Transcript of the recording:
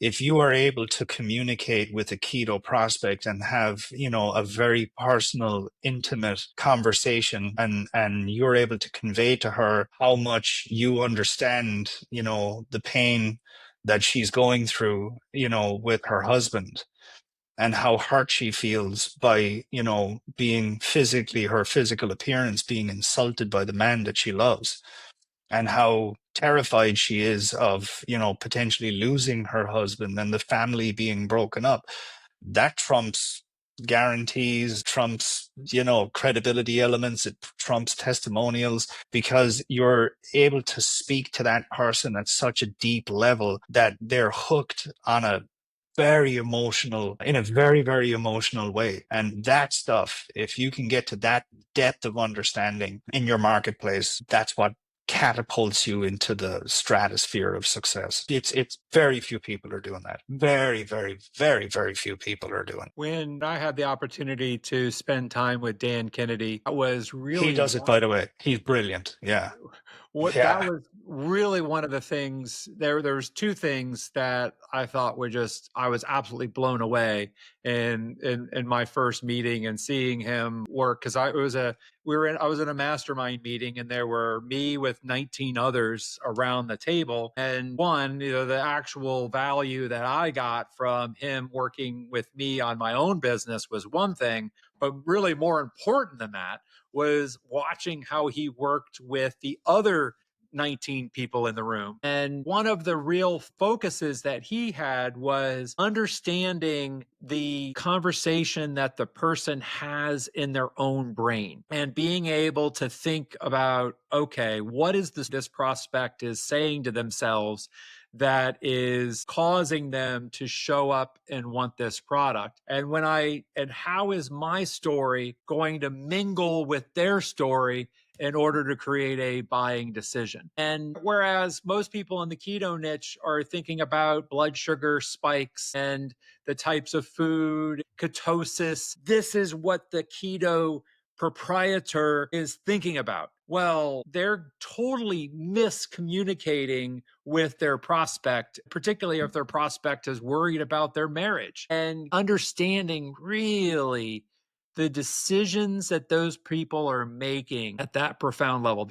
if you are able to communicate with a keto prospect and have, a very personal, intimate conversation, and you're able to convey to her how much you understand, the pain that she's going through, with her husband, and how hurt she feels by, being physically, her physical appearance being insulted by the man that she loves, and how terrified she is of, potentially losing her husband and the family being broken up. That trumps guarantees, trumps, credibility elements, it trumps testimonials, because you're able to speak to that person at such a deep level that they're hooked on a in a very, very emotional way. And that stuff, if you can get to that depth of understanding in your marketplace, that's what catapults you into the stratosphere of success. It's very few people are doing that. Very, very, very, very few people are doing it. When I had the opportunity to spend time with Dan Kennedy, that was He really does it, by the way. He's brilliant. Yeah. that Yeah. was really one of the things. There's two things that I thought were just, I was absolutely blown away in my first meeting and seeing him work. Because I was in a mastermind meeting, and there were me with 19 others around the table. And one, the actual value that I got from him working with me on my own business was one thing, but really more important than that was watching how he worked with the other 19 people in the room. And one of the real focuses that he had was understanding the conversation that the person has in their own brain and being able to think about, okay, what is this prospect is saying to themselves that is causing them to show up and want this product? And how is my story going to mingle with their story in order to create a buying decision? And whereas most people in the keto niche are thinking about blood sugar spikes and the types of food, ketosis, this is what the keto proprietor is thinking about. Well, they're totally miscommunicating with their prospect, particularly if their prospect is worried about their marriage, and understanding really the decisions that those people are making at that profound level.